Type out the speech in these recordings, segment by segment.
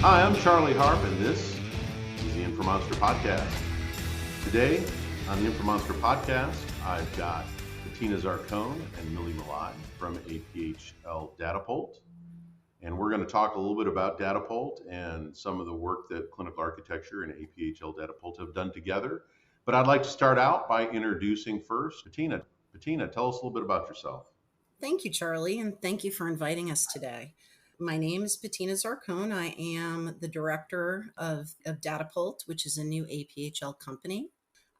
Hi, I'm Charlie Harp, and this is the Informonster Podcast. Today on the Informonster Podcast, I've got Patina Zarcone and Millie Malai from APHL Datapult. And we're going to talk a little bit about Datapult and some of the work that Clinical Architecture and APHL Datapult have done together. But I'd like to start out by introducing first Patina. Patina, tell us a little bit about yourself. Thank you, Charlie, and thank you for inviting us today. My name is Patina Zarcone. I am the director of Datapult, which is a new APHL company.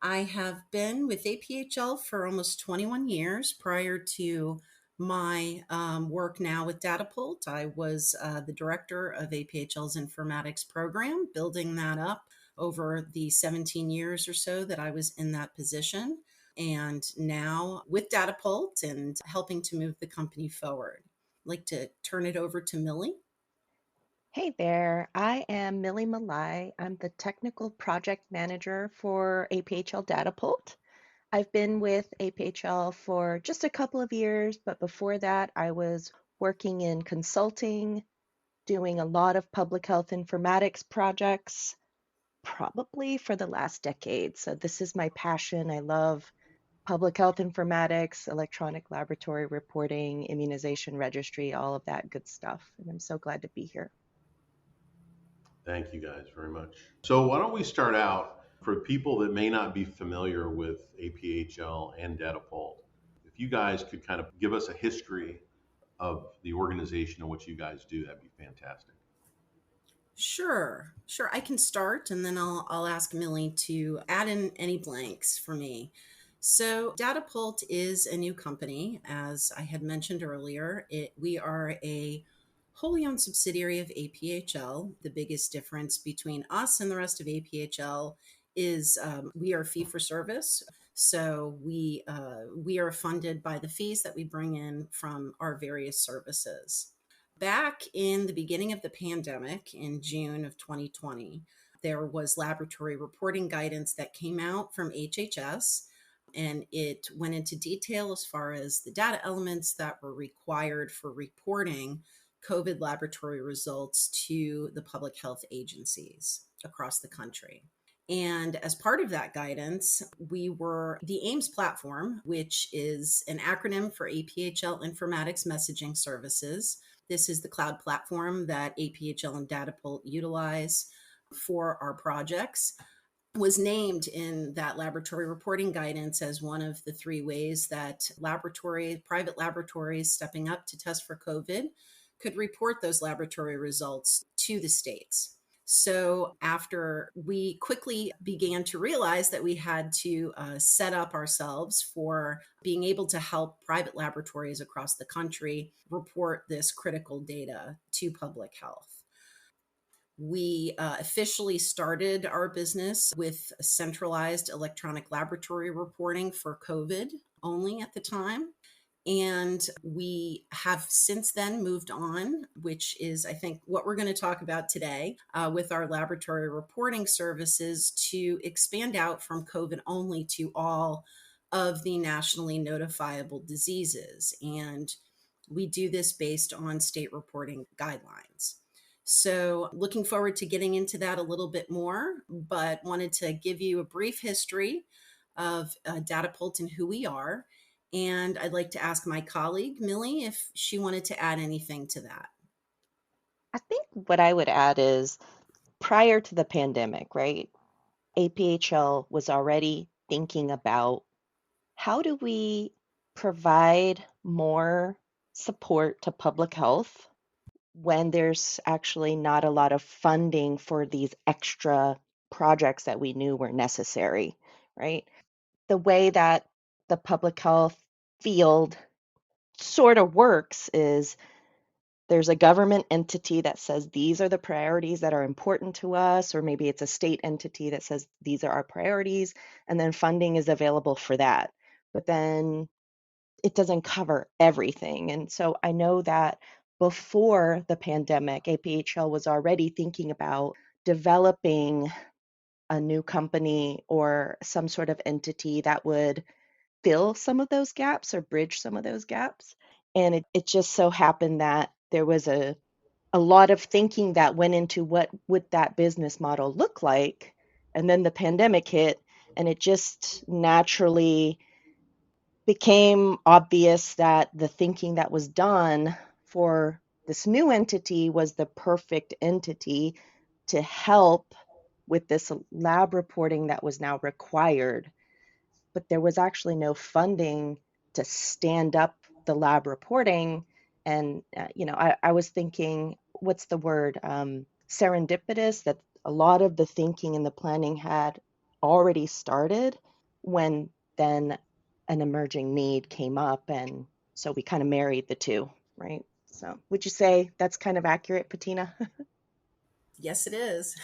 I have been with APHL for almost 21 years. Prior to my work now with Datapult, I was the director of APHL's informatics program, building that up over the 17 years or so that I was in that position. And now with Datapult and helping to move the company forward. I'd like to turn it over to Millie. Hey there, I am Millie Malai. I'm the Technical Project Manager for APHL Datapult. I've been with APHL for just a couple of years, but before that, I was working in consulting, doing a lot of public health informatics projects, probably for the last decade. So this is my passion. I love public health informatics, electronic laboratory reporting, immunization registry, all of that good stuff. And I'm so glad to be here. Thank you guys very much. So why don't we start out for people that may not be familiar with APHL and Datapult. If you guys could kind of give us a history of the organization and what you guys do, that'd be fantastic. Sure. I can start and then I'll ask Millie to add in any blanks for me. So Datapult is a new company. As I had mentioned earlier, we are a wholly owned subsidiary of APHL. The biggest difference between us and the rest of APHL is we are fee for service. So we are funded by the fees that we bring in from our various services. Back in the beginning of the pandemic in June of 2020, there was laboratory reporting guidance that came out from HHS, and it went into detail as far as the data elements that were required for reporting COVID laboratory results to the public health agencies across the country. And as part of that guidance, we were the AIMS platform, which is an acronym for APHL Informatics Messaging Services. This is the cloud platform that APHL and Datapult utilize for our projects. Was named in that laboratory reporting guidance as one of the three ways that private laboratories stepping up to test for COVID could report those laboratory results to the states. So after we quickly began to realize that we had to set up ourselves for being able to help private laboratories across the country report this critical data to public health. We officially started our business with centralized electronic laboratory reporting for COVID only at the time. And we have since then moved on, which is, I think, what we're going to talk about today with our laboratory reporting services to expand out from COVID only to all of the nationally notifiable diseases. And we do this based on state reporting guidelines. So looking forward to getting into that a little bit more, but wanted to give you a brief history of Datapult and who we are. And I'd like to ask my colleague, Millie, if she wanted to add anything to that. I think what I would add is prior to the pandemic, right? APHL was already thinking about how do we provide more support to public health when there's actually not a lot of funding for these extra projects that we knew were necessary, right? The way that the public health field sort of works is there's a government entity that says these are the priorities that are important to us, or maybe it's a state entity that says these are our priorities, and then funding is available for that. But then it doesn't cover everything. And so I know that before the pandemic, APHL was already thinking about developing a new company or some sort of entity that would fill some of those gaps or bridge some of those gaps. And it just so happened that there was a a lot of thinking that went into what would that business model look like. And then the pandemic hit, and it just naturally became obvious that the thinking that was done for this new entity was the perfect entity to help with this lab reporting that was now required. But there was actually no funding to stand up the lab reporting. And, I was thinking, what's the word? Serendipitous, that a lot of the thinking and the planning had already started when then an emerging need came up. And so we kind of married the two, right? So would you say that's kind of accurate, Patina? Yes, it is.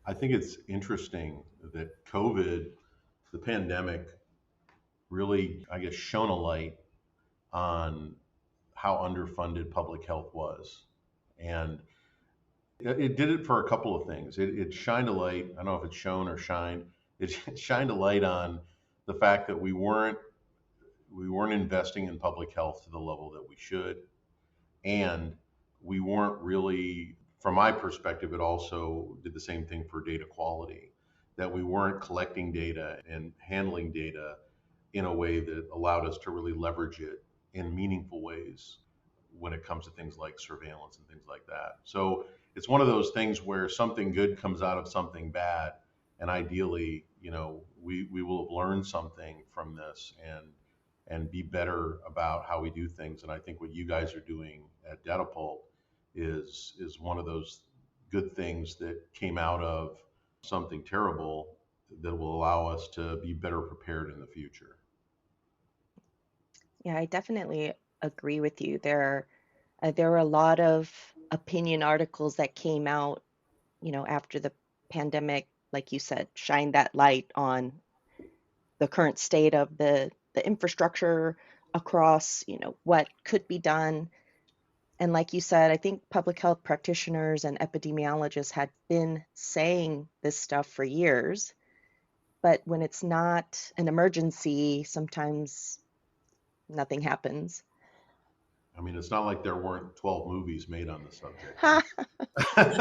I think it's interesting that COVID, the pandemic, really, I guess, shone a light on how underfunded public health was. And it did it for a couple of things. It shined a light. I don't know if it's shown or shined. It shined a light on the fact that we weren't investing in public health to the level that we should, and we weren't really, from my perspective, it also did the same thing for data quality, that we weren't collecting data and handling data in a way that allowed us to really leverage it in meaningful ways when it comes to things like surveillance and things like that. So it's one of those things where something good comes out of something bad, and ideally, we will have learned something from this and be better about how we do things. And I think what you guys are doing at Datapult is one of those good things that came out of something terrible that will allow us to be better prepared in the future. Yeah, I definitely agree with you. There were a lot of opinion articles that came out, after the pandemic, like you said, shined that light on the current state of the infrastructure across, what could be done. And like you said, I think public health practitioners and epidemiologists had been saying this stuff for years, but when it's not an emergency, sometimes nothing happens. I mean, it's not like there weren't 12 movies made on the subject, Ha! right?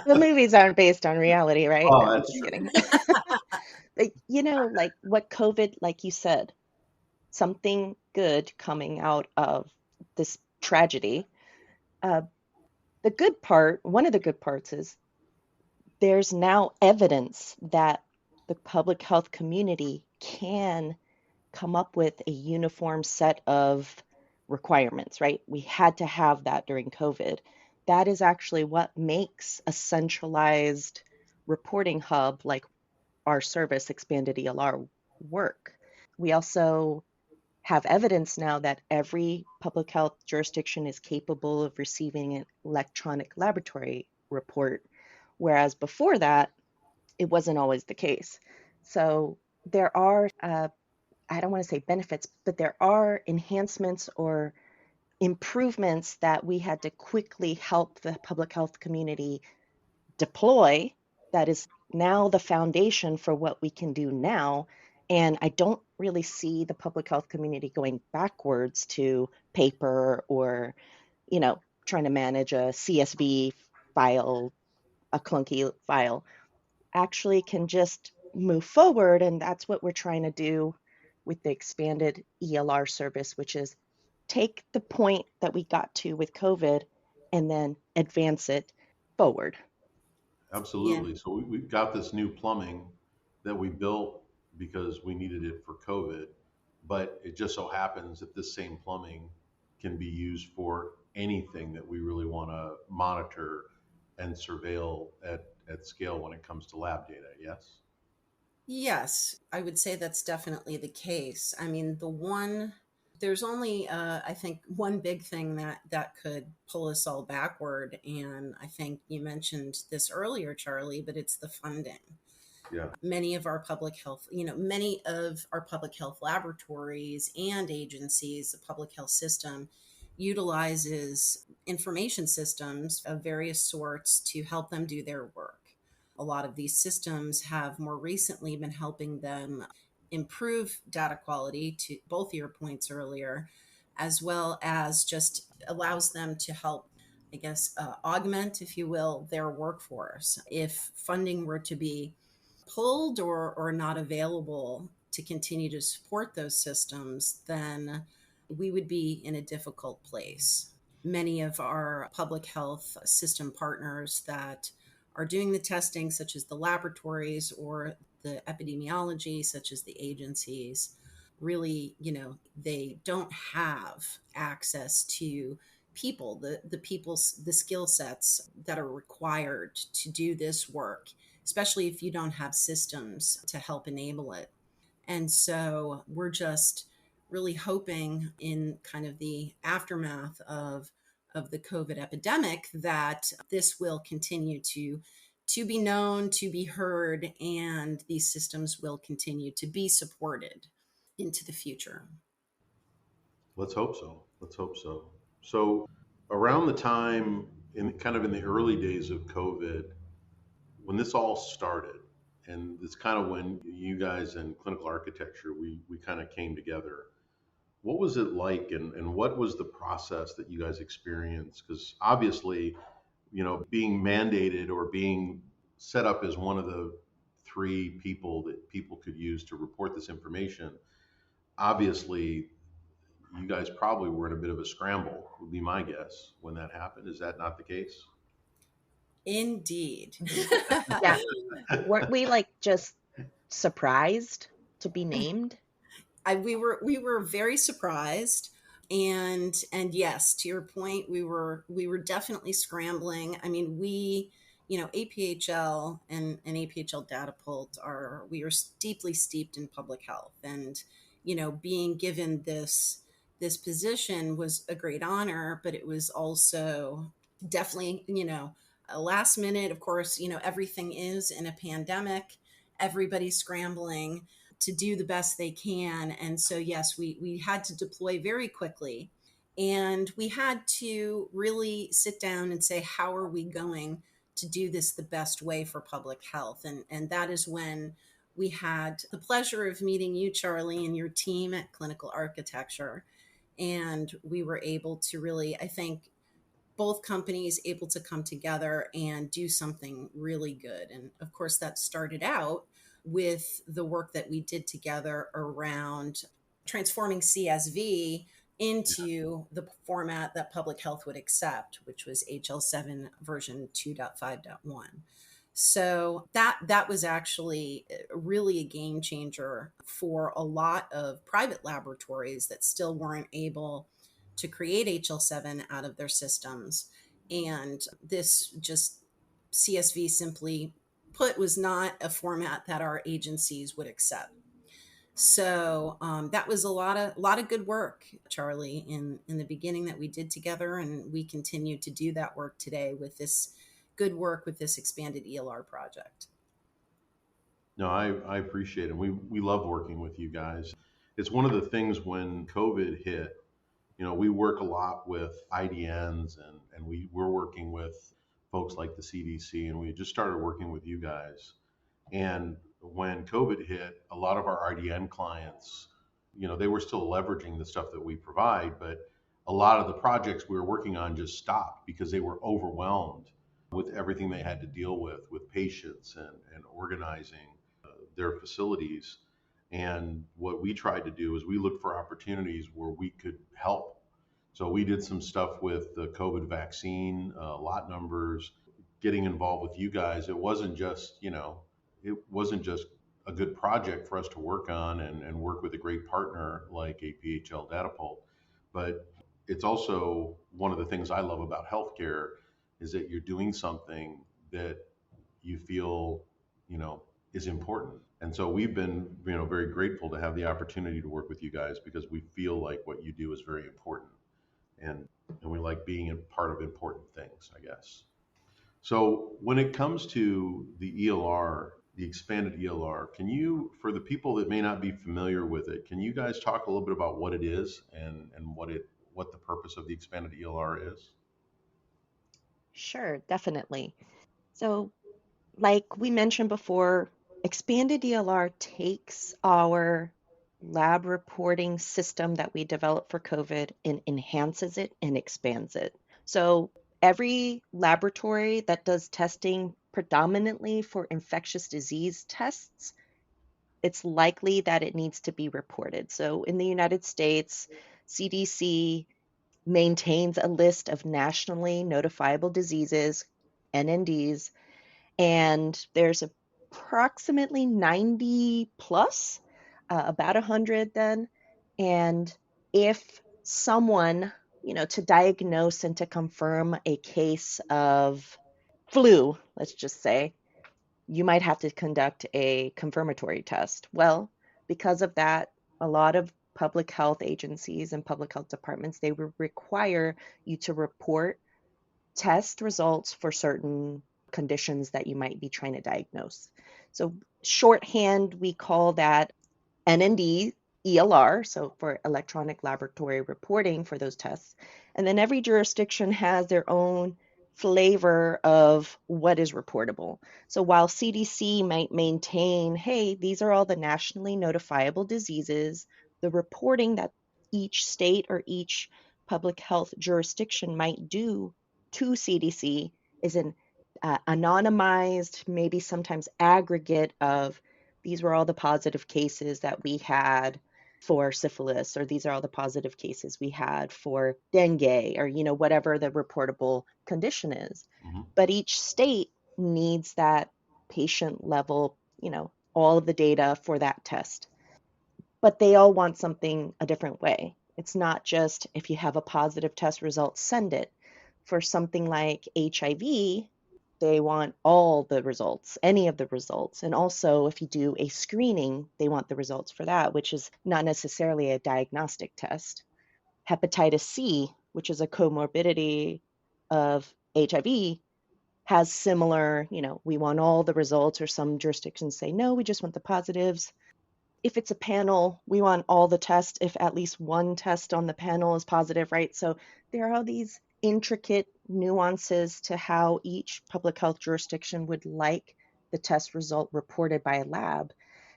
The movies aren't based on reality, right? No, Oh, I'm that's just true. kidding. But, like what COVID, like you said, something good coming out of this tragedy. Uh, the good part, one of the good parts is there's now evidence that the public health community can come up with a uniform set of requirements, right? We had to have that during COVID. That is actually what makes a centralized reporting hub like our service, Expanded ELR, work. We also have evidence now that every public health jurisdiction is capable of receiving an electronic laboratory report, whereas before that, it wasn't always the case. So there are, I don't want to say benefits, but there are enhancements or improvements that we had to quickly help the public health community deploy that is now the foundation for what we can do now. And I don't really see the public health community going backwards to paper or, trying to manage a CSV file, a clunky file. Actually can just move forward. And that's what we're trying to do with the expanded ELR service, which is take the point that we got to with COVID and then advance it forward. Yeah. Absolutely. So we've got this new plumbing that we built because we needed it for COVID, but it just so happens that this same plumbing can be used for anything that we really want to monitor and surveil at scale when it comes to lab data. Yes? Yes, I would say that's definitely the case. I mean, there's only, I think, one big thing that could pull us all backward. And I think you mentioned this earlier, Charlie, but it's the funding. Yeah. Many of our public health laboratories and agencies, the public health system utilizes information systems of various sorts to help them do their work. A lot of these systems have more recently been helping them improve data quality, to both your points earlier, as well as just allows them to help, I guess, augment, if you will, their workforce. If funding were to be pulled or not available to continue to support those systems, then we would be in a difficult place. Many of our public health system partners that are doing the testing, such as the laboratories, or the epidemiology, such as the agencies, really, they don't have access to people, the people's the skill sets that are required to do this work, especially if you don't have systems to help enable it. And so we're just really hoping, in kind of the aftermath of the COVID epidemic, that this will continue to be known, to be heard, and these systems will continue to be supported into the future. Let's hope so. Let's hope so. So, around the time, in the early days of COVID, when this all started, and it's kind of when you guys in clinical architecture, we kind of came together. What was it like, and what was the process that you guys experienced? Because obviously, being mandated or being set up as one of the three people that people could use to report this information, obviously, you guys probably were in a bit of a scramble, would be my guess, when that happened. Is that not the case? Indeed. Yeah. Weren't we like just surprised to be named? We were very surprised, and yes, to your point, we were definitely scrambling. I mean, APHL and APHL Datapult we are deeply steeped in public health, and being given this position was a great honor, but it was also definitely a last minute. Of course, everything is in a pandemic, everybody's scrambling to do the best they can. And so, yes, we had to deploy very quickly. And we had to really sit down and say, how are we going to do this the best way for public health? And that is when we had the pleasure of meeting you, Charlie, and your team at Clinical Architecture. And we were able to really, I think, both companies able to come together and do something really good. And of course, that started out with the work that we did together around transforming CSV into the format that public health would accept, which was HL7 version 2.5.1. So that was actually really a game changer for a lot of private laboratories that still weren't able to create HL7 out of their systems. And this just CSV, simply put, was not a format that our agencies would accept. So that was a lot of good work, Charlie, in the beginning that we did together, and we continue to do that work today with this good work with this expanded ELR project. No, I appreciate it. We love working with you guys. It's one of the things when COVID hit, we work a lot with IDNs, and we're working with folks like the CDC, and we just started working with you guys. And when COVID hit, a lot of our RDN clients, they were still leveraging the stuff that we provide, but a lot of the projects we were working on just stopped because they were overwhelmed with everything they had to deal with patients and organizing their facilities. And what we tried to do is we looked for opportunities where we could help. So we did some stuff with the COVID vaccine, lot numbers, getting involved with you guys. It wasn't just a good project for us to work on and work with a great partner like APHL Datapult, but it's also one of the things I love about healthcare is that you're doing something that you feel, is important. And so we've been, very grateful to have the opportunity to work with you guys because we feel like what you do is very important, and we like being a part of important things, I guess. So when it comes to the ELR, the expanded ELR, for the people that may not be familiar with it, can you guys talk a little bit about what it is and what the purpose of the expanded ELR is? Sure, definitely. So, like we mentioned before, expanded ELR takes our lab reporting system that we developed for COVID and enhances it and expands it. So every laboratory that does testing predominantly for infectious disease tests, it's likely that it needs to be reported. So in the United States, CDC maintains a list of nationally notifiable diseases, NNDs, and there's approximately 90 plus, about 100 then. And if someone, to diagnose and to confirm a case of flu, let's just say, you might have to conduct a confirmatory test. Well, because of that, a lot of public health agencies and public health departments, they will require you to report test results for certain conditions that you might be trying to diagnose. So shorthand, we call that NND ELR, so for electronic laboratory reporting for those tests. And then every jurisdiction has their own flavor of what is reportable. So while CDC might maintain, hey, these are all the nationally notifiable diseases, the reporting that each state or each public health jurisdiction might do to CDC is an anonymized, maybe sometimes aggregate of these were all the positive cases that we had for syphilis, or these are all the positive cases we had for dengue, or whatever the reportable condition is. Mm-hmm. But each state needs that patient level, all of the data for that test. But they all want something a different way. It's not just if you have a positive test result, send it. For something like HIV, they want all the results, any of the results. And also, if you do a screening, they want the results for that, which is not necessarily a diagnostic test. Hepatitis C, which is a comorbidity of HIV, has similar, we want all the results, or some jurisdictions say, no, we just want the positives. If it's a panel, we want all the tests if at least one test on the panel is positive, right? So there are these intricate nuances to how each public health jurisdiction would like the test result reported by a lab.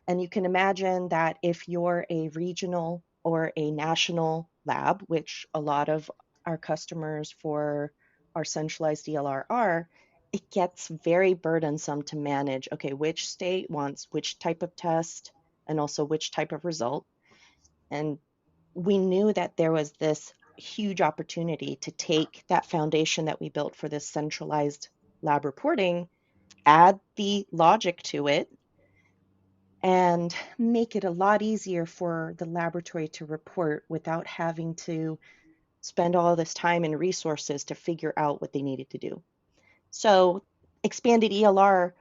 And you can imagine that if you're a regional or a national lab, which a lot of our customers for our centralized DLR are, it gets very burdensome to manage. Okay, which state wants which type of test and also which type of result. And we knew that there was this huge opportunity to take that foundation that we built for this centralized lab reporting, add the logic to it, and make it a lot easier for the laboratory to report without having to spend all this time and resources to figure out what they needed to do. So expanded ELR,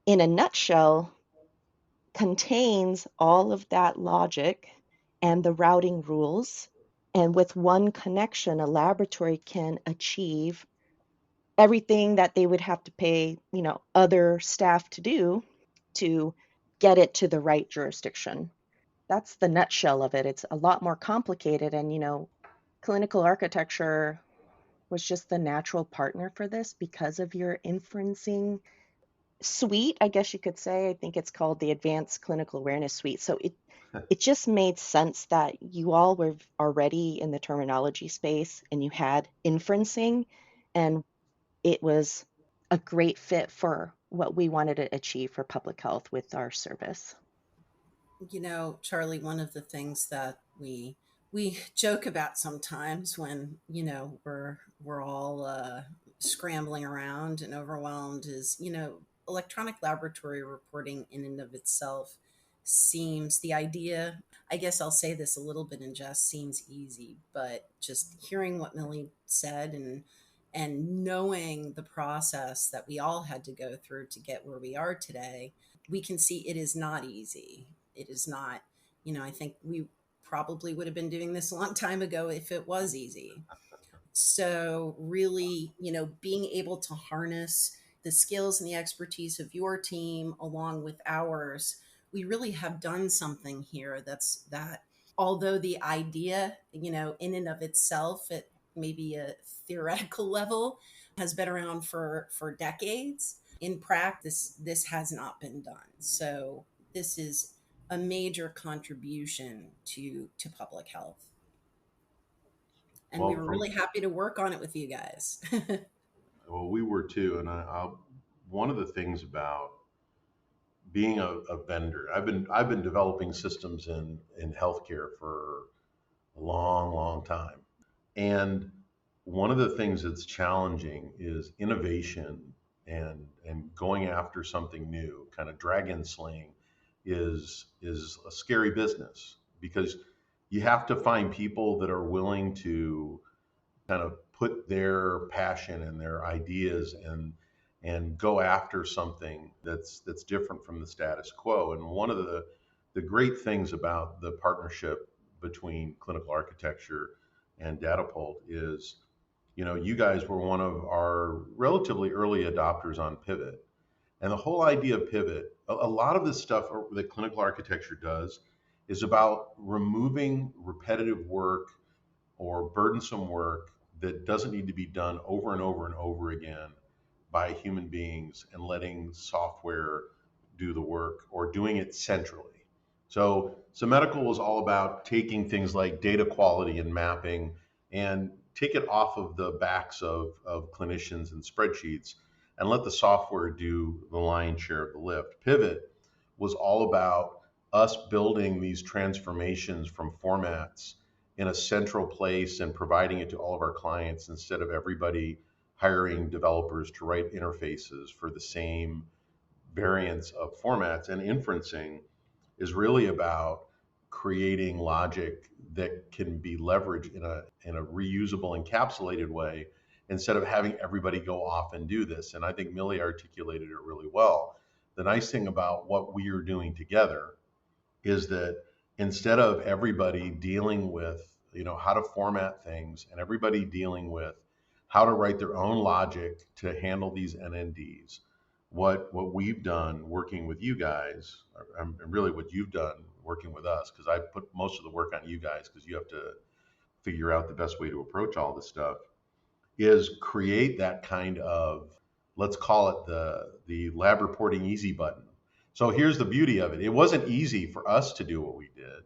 in a nutshell, contains all of that logic and the routing rules. And with one connection, a laboratory can achieve everything that they would have to pay, other staff to do to get it to the right jurisdiction. That's the nutshell of it. It's a lot more complicated. And, clinical architecture was just the natural partner for this because of your inferencing suite, I guess you could say. I think it's called the Advanced Clinical Awareness Suite. So it just made sense that you all were already in the terminology space and you had inferencing, and it was a great fit for what we wanted to achieve for public health with our service. Charlie, one of the things that we joke about sometimes when we're all scrambling around and overwhelmed is electronic laboratory reporting in and of itself seems, the idea, I guess I'll say this a little bit in jest, seems easy, but just hearing what Millie said and knowing the process that we all had to go through to get where we are today, we can see it is not easy. It is not, I think we probably would have been doing this a long time ago if it was easy. So really, being able to harness the skills and the expertise of your team along with ours, we really have done something here that although the idea, in and of itself at maybe a theoretical level has been around for decades, in practice, this has not been done. So this is a major contribution to public health. And we Well, were from really happy to work on it with you guys. well, we were too, and one of the things about being a vendor, I've been developing systems in healthcare for a long, long time, and one of the things that's challenging is innovation and going after something new, kind of dragon slaying, is a scary business because you have to find people that are willing to kind of put their passion and their ideas and go after something that's different from the status quo. And one of the great things about the partnership between clinical architecture and Datapult is, you guys were one of our relatively early adopters on Pivot. And the whole idea of Pivot, a lot of this stuff that clinical architecture does is about removing repetitive work or burdensome work that doesn't need to be done over and over and over again by human beings and letting software do the work or doing it centrally. So medical is all about taking things like data quality and mapping and take it off of the backs of clinicians and spreadsheets and let the software do the lion's share of the lift. Pivot was all about us building these transformations from formats in a central place and providing it to all of our clients instead of everybody hiring developers to write interfaces for the same variants of formats. And inferencing is really about creating logic that can be leveraged in a reusable, encapsulated way instead of having everybody go off and do this. And I think Millie articulated it really well. The nice thing about what we are doing together is that instead of everybody dealing with how to format things and everybody dealing with how to write their own logic to handle these NNDs, what we've done working with you guys, and really what you've done working with us, because I put most of the work on you guys because you have to figure out the best way to approach all this stuff, is create that kind of, let's call it the lab reporting easy button. So here's the beauty of it. It wasn't easy for us to do what we did,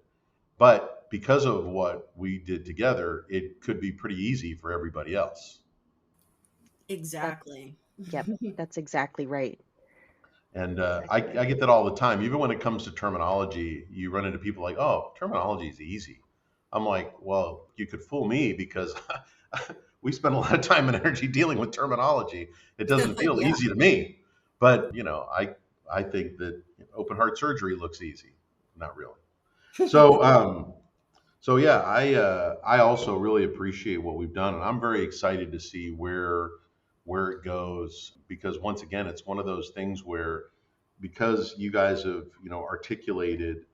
but because of what we did together, it could be pretty easy for everybody else. That, Exactly. yep, that's exactly right. And I Exactly right. get that all the time. Even when it comes to terminology, you run into people like, oh, terminology is easy. I'm like, well, you could fool me because we spend a lot of time and energy dealing with terminology. It doesn't feel Yeah. easy to me. But, I think that open heart surgery looks easy. Not really. So, so yeah, I also really appreciate what we've done, and I'm very excited to see where it goes because once again, it's one of those things where because you guys have articulated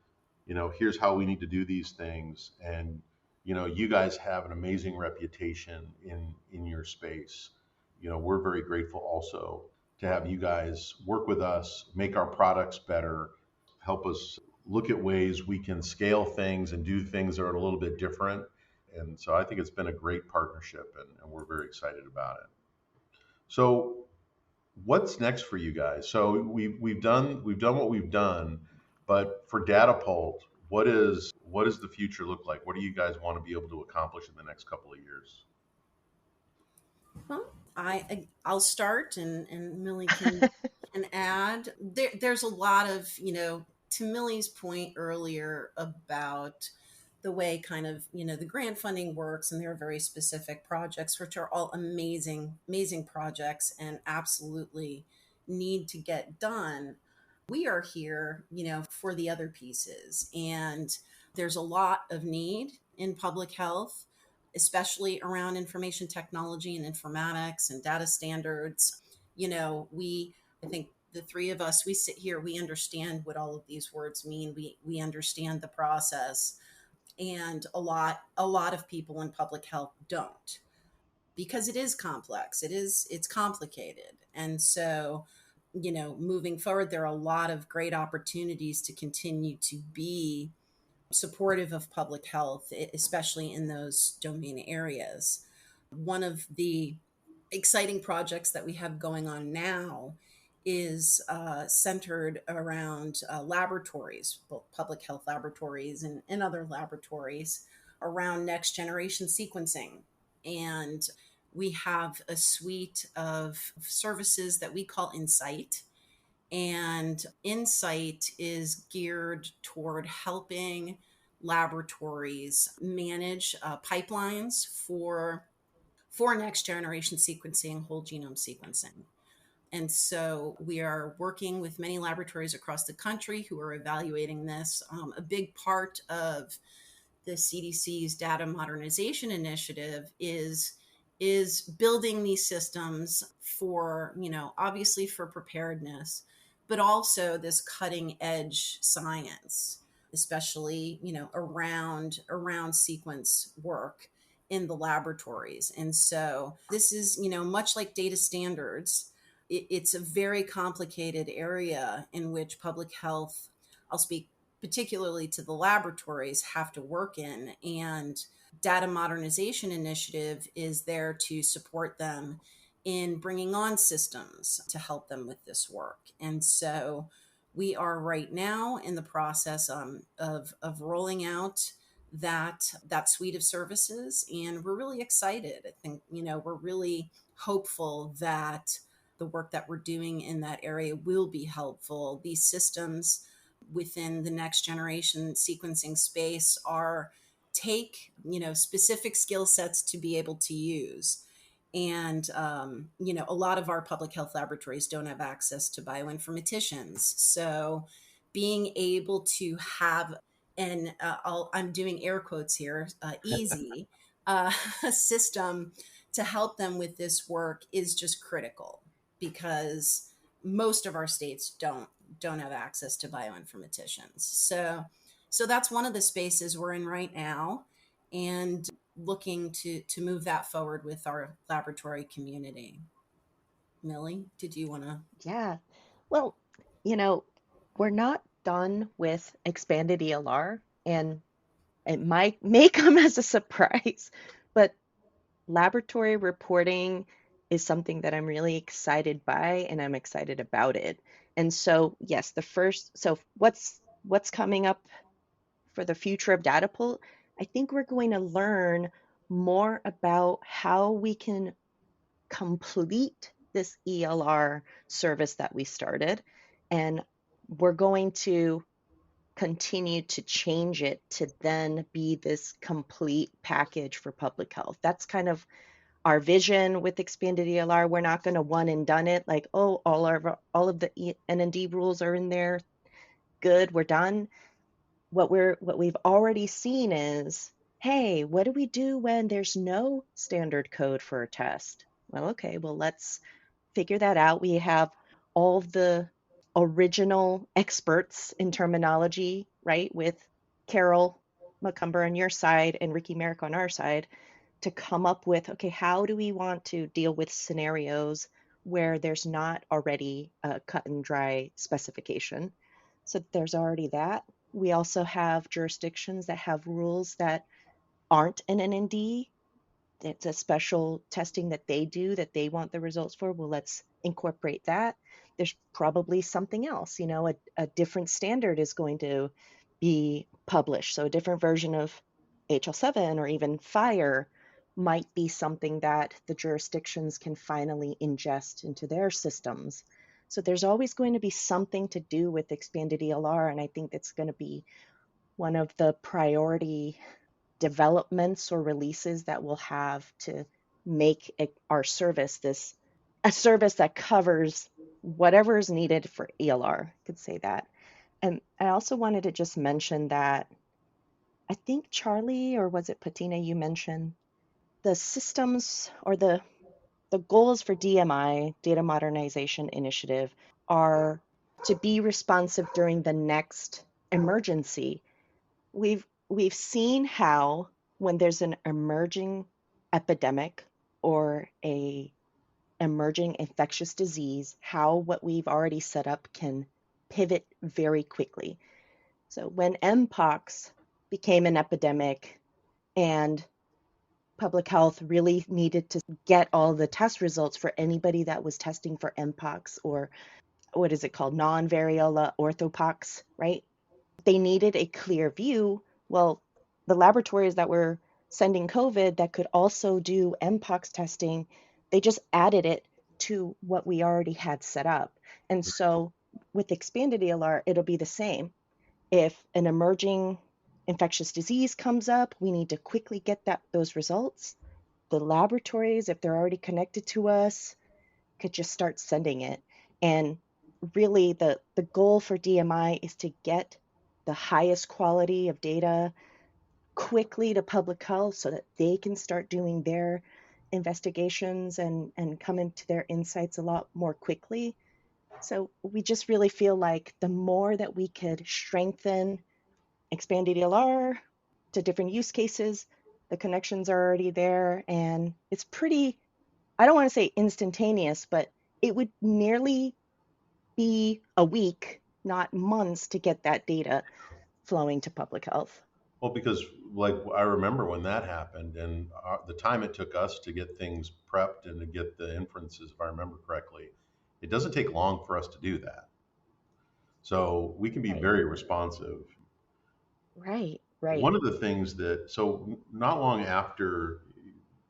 here's how we need to do these things, and you guys have an amazing reputation in your space. We're very grateful also to have you guys work with us, make our products better, help us look at ways we can scale things and do things that are a little bit different. And so I think it's been a great partnership, and we're very excited about it. So what's next for you guys? So we've done what we've done, but for Datapult, what does the future look like? What do you guys want to be able to accomplish in the next couple of years? Well, I'll start and Millie can add. There's a lot of, to Millie's point earlier about the way kind of, the grant funding works, and there are very specific projects which are all amazing projects and absolutely need to get done. We are here, for the other pieces, and there's a lot of need in public health, especially around information technology and informatics and data standards. I think the three of us, we sit here, we understand what all of these words mean. We understand the process, and a lot of people in public health don't, because it is complex. It's complicated. And so, moving forward, there are a lot of great opportunities to continue to be supportive of public health, especially in those domain areas. One of the exciting projects that we have going on now is centered around laboratories, both public health laboratories and other laboratories, around next generation sequencing. And we have a suite of services that we call Insight. And Insight is geared toward helping laboratories manage pipelines for next generation sequencing, whole genome sequencing. And so we are working with many laboratories across the country who are evaluating this. A big part of the CDC's data modernization initiative is building these systems for, obviously for preparedness, but also this cutting edge science, especially, around sequence work in the laboratories. And so this is, much like data standards, it's a very complicated area in which public health, I'll speak particularly to the laboratories, have to work in. And data modernization initiative is there to support them in bringing on systems to help them with this work. And so we are right now in the process of rolling out that suite of services, and we're really excited. I think, we're really hopeful that the work that we're doing in that area will be helpful. These systems within the next generation sequencing space take specific skill sets to be able to use. And a lot of our public health laboratories don't have access to bioinformaticians, so being able to have I'm doing air quotes here, easy system to help them with this work is just critical, because most of our states don't have access to bioinformaticians. So that's one of the spaces we're in right now, and looking to move that forward with our laboratory community. Millie, did you want to? Yeah. Well, you know, we're not done with expanded ELR, and it may come as a surprise, but laboratory reporting is something that I'm really excited by, and I'm excited about it. And so, yes, so what's coming up for the future of Datapult? I think we're going to learn more about how we can complete this ELR service that we started, and we're going to continue to change it to then be this complete package for public health. That's kind of our vision with expanded ELR. We're not going to one and done it like, oh, all of the N&D rules are in there, good, we're done. What we've already seen is, hey, what do we do when there's no standard code for a test? Well, okay, well, let's figure that out. We have all the original experts in terminology, right, with Carol McCumber on your side and Ricky Merrick on our side, to come up with, okay, how do we want to deal with scenarios where there's not already a cut and dry specification. So there's already that. We also have jurisdictions that have rules that aren't an NND. It's a special testing that they do that they want the results for. Well, let's incorporate that. There's probably something else, a different standard is going to be published. So a different version of HL7 or even FHIR might be something that the jurisdictions can finally ingest into their systems. So there's always going to be something to do with expanded ELR, and I think that's going to be one of the priority developments or releases that we'll have to make our service a service that covers whatever is needed for ELR. I could say that. And I also wanted to just mention that I think Charlie, or was it Patina, you mentioned the systems or the goals for DMI, Data Modernization Initiative, are to be responsive during the next emergency. We've seen how when there's an emerging epidemic or a emerging infectious disease, how what we've already set up can pivot very quickly. So when Mpox became an epidemic and public health really needed to get all the test results for anybody that was testing for Mpox or what is it called? Non-variola orthopox, right? They needed a clear view. Well, the laboratories that were sending COVID that could also do mpox testing, they just added it to what we already had set up. And so with expanded ELR, it'll be the same. If an emerging infectious disease comes up, we need to quickly get those results. The laboratories, if they're already connected to us, could just start sending it. And really the goal for DMI is to get the highest quality of data quickly to public health so that they can start doing their investigations and come into their insights a lot more quickly. So we just really feel like the more that we could strengthen expanded ELR to different use cases, the connections are already there, and it's pretty, I don't want to say instantaneous, but it would nearly be a week, not months, to get that data flowing to public health. Well, because like I remember when that happened and the time it took us to get things prepped and to get the inferences, if I remember correctly, it doesn't take long for us to do that. So we can be Right, very responsive. right. One of the things that, so not long after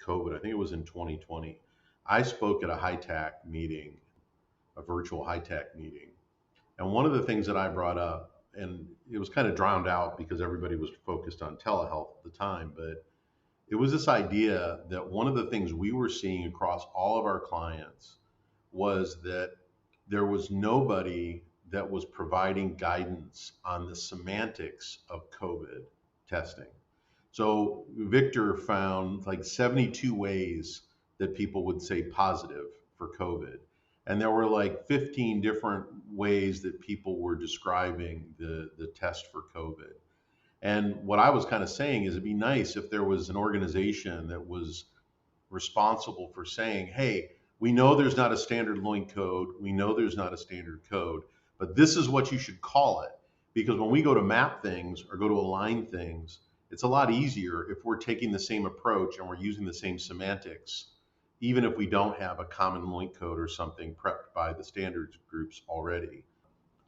COVID, I think it was in 2020, I spoke at a high tech meeting, a virtual high tech meeting. And one of the things that I brought up, and it was kind of drowned out because everybody was focused on telehealth at the time, but it was this idea that one of the things we were seeing across all of our clients was that there was nobody that was providing guidance on the semantics of COVID testing. So Victor found like 72 ways that people would say positive for COVID. And there were like 15 different ways that people were describing the test for COVID. And what I was kind of saying is it'd be nice if there was an organization that was responsible for saying, hey, we know there's not a standard LOINC code. We know there's not a standard code, but this is what you should call it. Because when we go to map things or go to align things, it's a lot easier if we're taking the same approach and we're using the same semantics, even if we don't have a common LOINC code or something prepped by the standards groups already.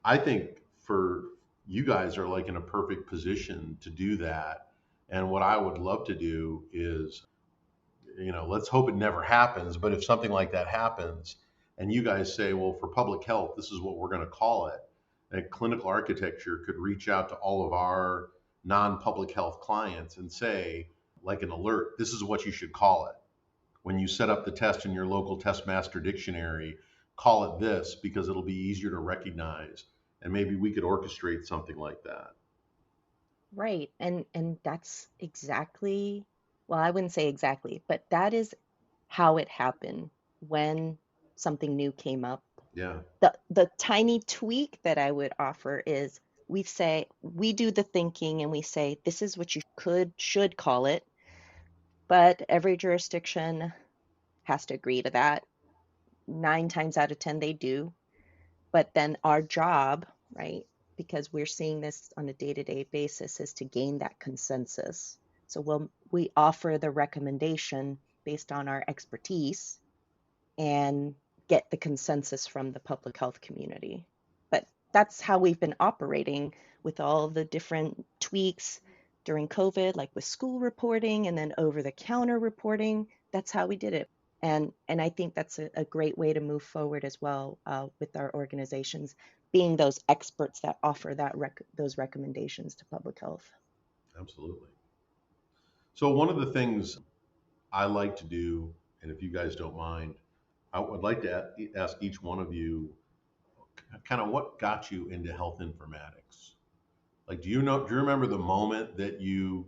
I think for you guys are like in a perfect position to do that. And what I would love to do is, let's hope it never happens. But if something like that happens and you guys say, well, for public health, this is what we're going to call it, and clinical architecture could reach out to all of our non-public health clients and say, like an alert, this is what you should call it. When you set up the test in your local test master dictionary, call it this because it'll be easier to recognize. And maybe we could orchestrate something like that. Right. And that's exactly, well, I wouldn't say exactly, but that is how it happened when something new came up. Yeah. The tiny tweak that I would offer is we do the thinking and we say this is what you should call it, but every jurisdiction has to agree to that. 9 times out of 10 they do. But then our job, right, because we're seeing this on a day-to-day basis, is to gain that consensus. So we offer the recommendation based on our expertise and get the consensus from the public health community. But that's how we've been operating with all the different tweaks during COVID, like with school reporting and then over-the-counter reporting. That's how we did it. And I think that's a great way to move forward as well with our organizations, being those experts that offer those recommendations to public health. Absolutely. So one of the things I like to do, and if you guys don't mind, I would like to ask each one of you kind of what got you into health informatics. Like, do you remember the moment that you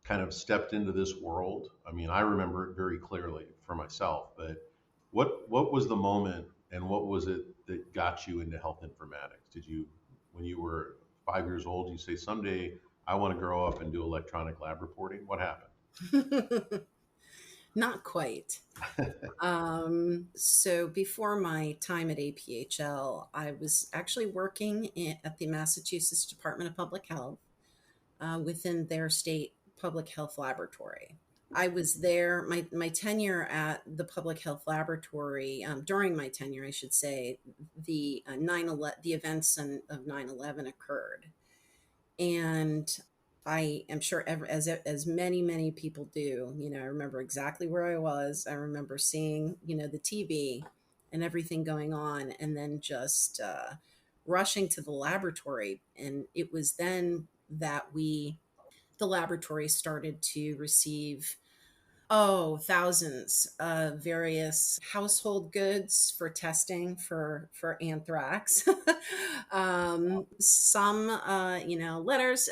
kind of stepped into this world? I mean, I remember it very clearly for myself, but what was the moment and what was it that got you into health informatics? Did you, when you were 5 years old, you say, someday I want to grow up and do electronic lab reporting? What happened? Not quite. So before my time at APHL, I was actually working at the Massachusetts Department of Public Health within their state public health laboratory. I was there, my tenure at the public health laboratory, during my tenure, I should say, the 9/11, the events of 9/11 occurred. And I am sure as many people do, I remember exactly where I was. I remember seeing, the TV and everything going on, and then just rushing to the laboratory. And it was then that the laboratory started to receive thousands of various household goods for testing for anthrax. Some letters,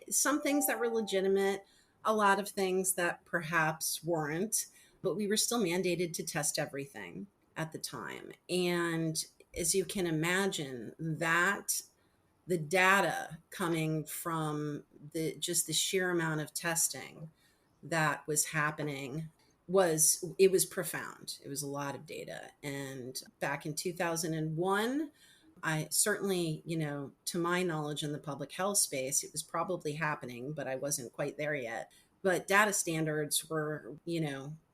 some things that were legitimate, a lot of things that perhaps weren't, but we were still mandated to test everything at the time. And as you can imagine, that the data coming from the sheer amount of testing that was happening was profound. It was a lot of data. And back in 2001, I certainly, to my knowledge in the public health space, it was probably happening, but I wasn't quite there yet. But data standards were,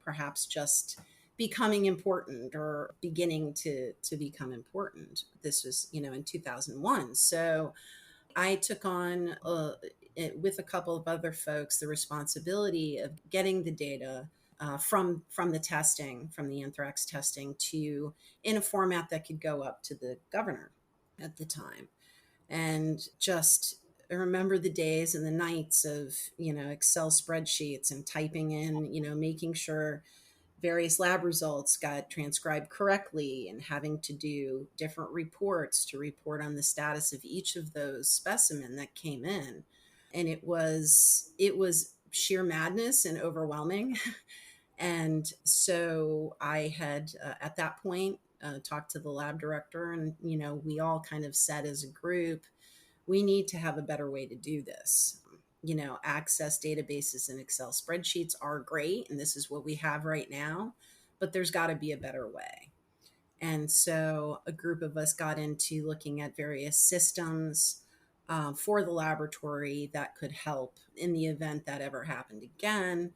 perhaps just becoming important or beginning to become important. This was, in 2001. So I took on, with a couple of other folks, the responsibility of getting the data from the testing, from the anthrax testing, to in a format that could go up to the governor at the time. And just I remember the days and the nights of, Excel spreadsheets and typing in, making sure various lab results got transcribed correctly, and having to do different reports to report on the status of each of those specimen that came in. And it was sheer madness and overwhelming. And so I had, at that point, talked to the lab director, and we all kind of said as a group, we need to have a better way to do this. Access databases and Excel spreadsheets are great, and this is what we have right now, but there's got to be a better way. And so a group of us got into looking at various systems for the laboratory that could help in the event that ever happened again.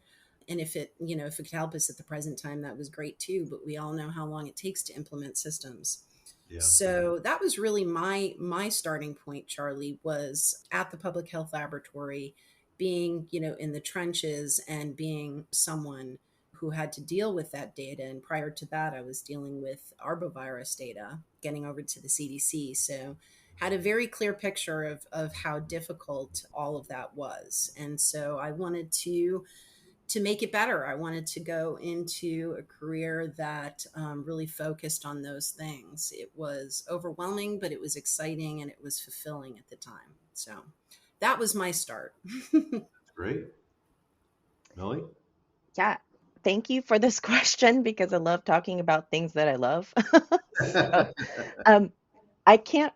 And if it could help us at the present time, that was great too. But we all know how long it takes to implement systems. Yeah. So that was really my starting point, Charlie, was at the public health laboratory, being, in the trenches and being someone who had to deal with that data. And prior to that, I was dealing with arbovirus data, getting over to the CDC. So had a very clear picture of how difficult all of that was. And so I wanted to make it better. I wanted to go into a career that really focused on those things. It was overwhelming, but it was exciting and it was fulfilling at the time. So that was my start. That's great. Millie? Yeah. Thank you for this question because I love talking about things that I love. So, I can't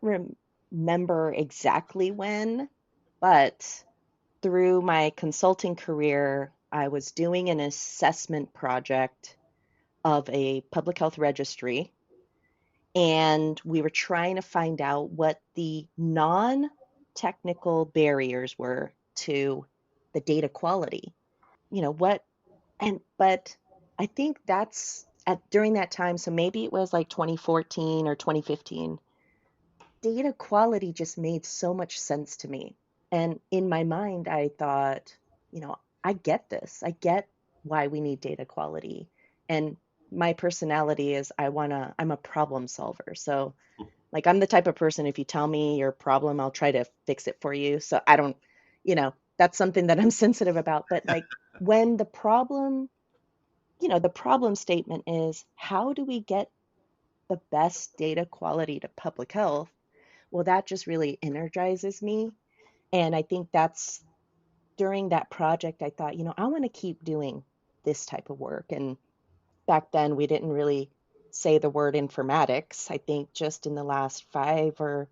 remember exactly when, but through my consulting career, I was doing an assessment project of a public health registry, and we were trying to find out what the non-technical barriers were to the data quality. But I think that's during that time, so maybe it was like 2014 or 2015, data quality just made so much sense to me. And in my mind, I thought, I get this. I get why we need data quality. And my personality is I'm a problem solver. So like I'm the type of person, if you tell me your problem, I'll try to fix it for you. So I don't, that's something that I'm sensitive about. But like when the problem statement is, how do we get the best data quality to public health? Well, that just really energizes me. And I think that's during that project, I thought, I want to keep doing this type of work. And back then, we didn't really say the word informatics. I think just in the last 5 or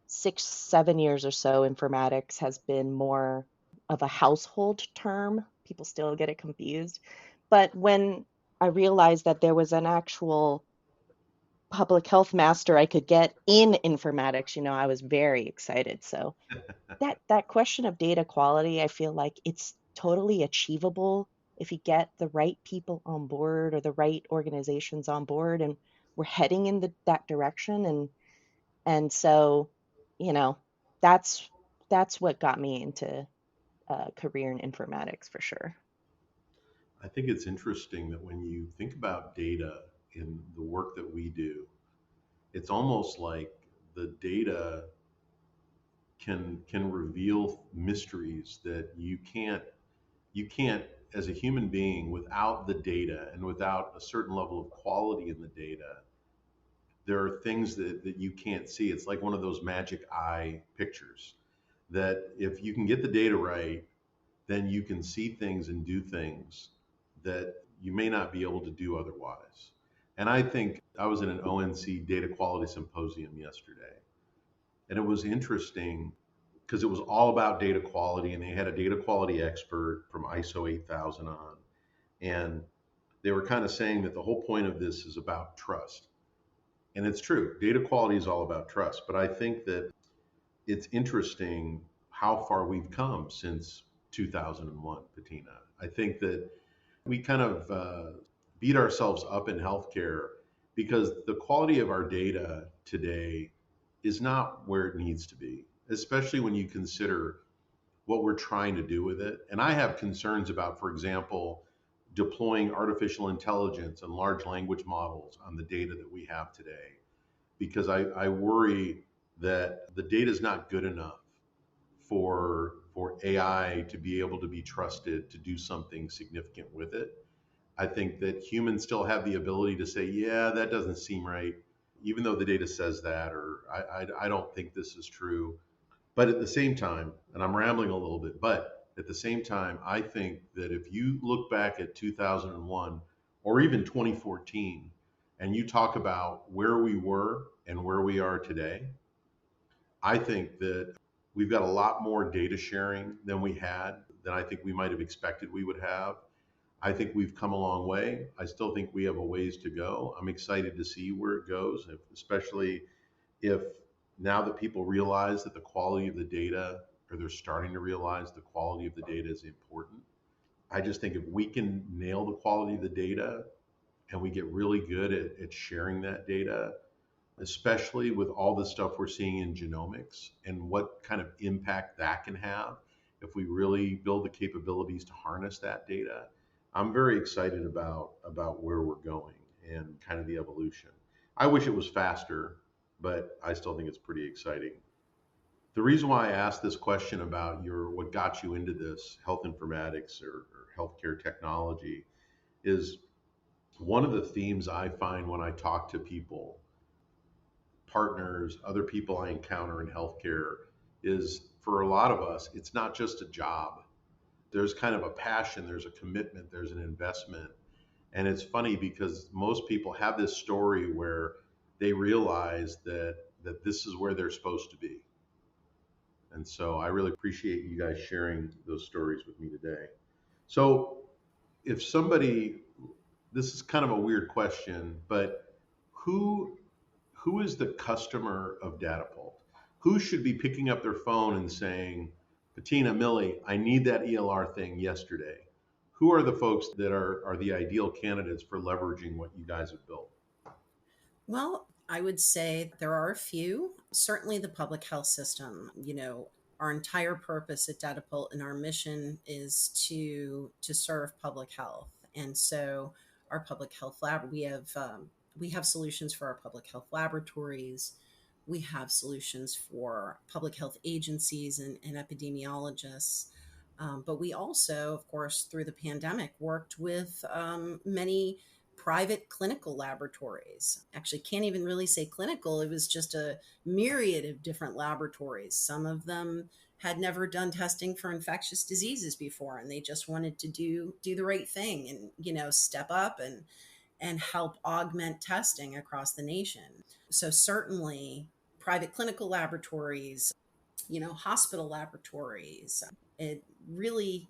6, 7 years or so, informatics has been more of a household term. People still get it confused. But when I realized that there was an actual public health master I could get in informatics, I was very excited. So that question of data quality, I feel like it's totally achievable if you get the right people on board or the right organizations on board, and we're heading in that direction. And so, you know, that's what got me into a career in informatics for sure. I think it's interesting that when you think about data in the work that we do, it's almost like the data can reveal mysteries that you can't as a human being without the data and without a certain level of quality in the data. There are things that you can't see. It's like one of those magic eye pictures that if you can get the data right, then you can see things and do things that you may not be able to do otherwise. And I think I was in an ONC data quality symposium yesterday, and it was interesting because it was all about data quality, and they had a data quality expert from ISO 8000 on, and they were kind of saying that the whole point of this is about trust. And it's true, data quality is all about trust, but I think that it's interesting how far we've come since 2001, Patina. I think that we kind of beat ourselves up in healthcare because the quality of our data today is not where it needs to be, especially when you consider what we're trying to do with it. And I have concerns about, for example, deploying artificial intelligence and large language models on the data that we have today, because I worry that the data is not good enough for AI to be able to be trusted to do something significant with it. I think that humans still have the ability to say, yeah, that doesn't seem right, even though the data says that, or I don't think this is true. But at the same time, and I'm rambling a little bit, but at the same time, I think that if you look back at 2001 or even 2014, and you talk about where we were and where we are today, I think that we've got a lot more data sharing than we had, than I think we might have expected we would have. I think we've come a long way. I still think we have a ways to go. I'm excited to see where it goes, especially if now that people realize that the quality of the data, or they're starting to realize the quality of the data is important. I just think if we can nail the quality of the data and we get really good at sharing that data, especially with all the stuff we're seeing in genomics and what kind of impact that can have if we really build the capabilities to harness that data. I'm very excited about where we're going and kind of the evolution. I wish it was faster, but I still think it's pretty exciting. The reason why I asked this question about what got you into this health informatics or healthcare technology is one of the themes I find when I talk to people, partners, other people I encounter in healthcare, is for a lot of us, it's not just a job. There's kind of a passion, there's a commitment, there's an investment. And it's funny because most people have this story where they realize that this is where they're supposed to be. And so I really appreciate you guys sharing those stories with me today. So if somebody, this is kind of a weird question, but who who is the customer of Datapult? Who should be picking up their phone and saying, Patina, Millie, I need that ELR thing yesterday? Who are the folks that are the ideal candidates for leveraging what you guys have built? Well, I would say there are a few. Certainly the public health system, our entire purpose at Datapult and our mission is to serve public health. And so our public health lab, we have solutions for our public health laboratories. We have solutions for public health agencies and epidemiologists. But we also, of course, through the pandemic, worked with many private clinical laboratories. Actually, can't even really say clinical. It was just a myriad of different laboratories. Some of them had never done testing for infectious diseases before, and they just wanted to do the right thing and step up and help augment testing across the nation. So certainly private clinical laboratories, hospital laboratories. It really,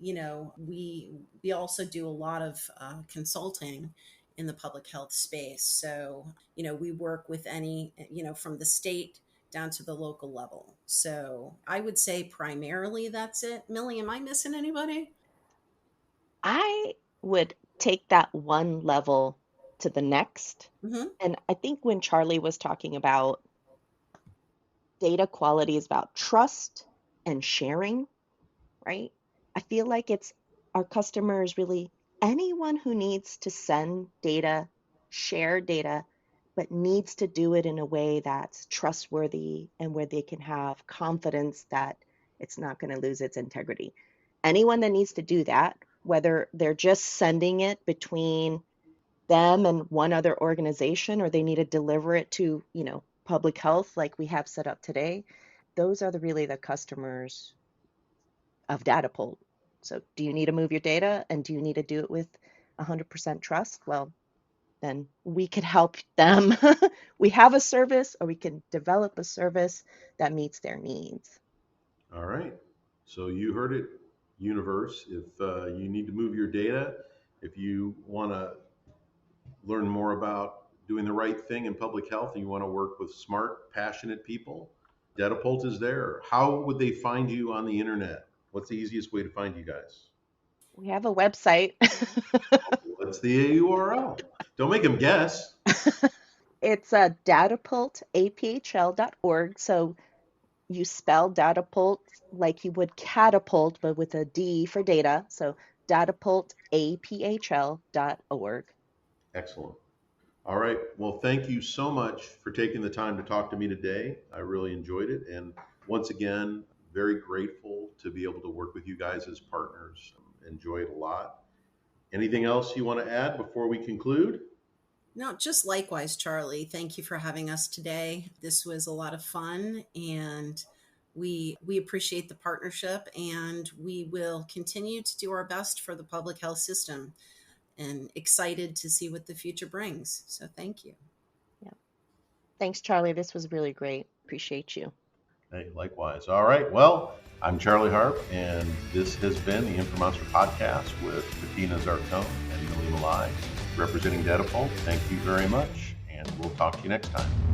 we also do a lot of consulting in the public health space. So, we work with any, from the state down to the local level. So I would say primarily that's it. Millie, am I missing anybody? I would take that one level to the next. Hmm. And I think when Charlie was talking about data quality is about trust and sharing, right? I feel like it's our customers really anyone who needs to send data, share data, but needs to do it in a way that's trustworthy and where they can have confidence that it's not going to lose its integrity. Anyone that needs to do that, whether they're just sending it between them and one other organization or they need to deliver it to, public health like we have set up today, those are really the customers of Datapult. So do you need to move your data and do you need to do it with 100% trust? Well, then we could help them. We have a service or we can develop a service that meets their needs. All right. So you heard it, universe. If you need to move your data, if you want to learn more about doing the right thing in public health and you want to work with smart, passionate people, Datapult is there. How would they find you on the internet? What's the easiest way to find you guys? We have a website. What's the URL? Don't make them guess. It's datapultaphl.org. So you spell Datapult like you would catapult, but with a D for data. So datapultaphl.org. Excellent. All right. Well, thank you so much for taking the time to talk to me today. I really enjoyed it. And once again, very grateful to be able to work with you guys as partners. Enjoy it a lot. Anything else you want to add before we conclude? No, just likewise, Charlie. Thank you for having us today. This was a lot of fun, and we appreciate the partnership, and we will continue to do our best for the public health system, and excited to see what the future brings. So thank you. Yeah. Thanks, Charlie. This was really great. Appreciate you. Hey, likewise. All right. Well, I'm Charlie Harp, and this has been the Informonster Podcast with Patina Zarcone and Millie Malai, representing Datapult. Thank you very much, and we'll talk to you next time.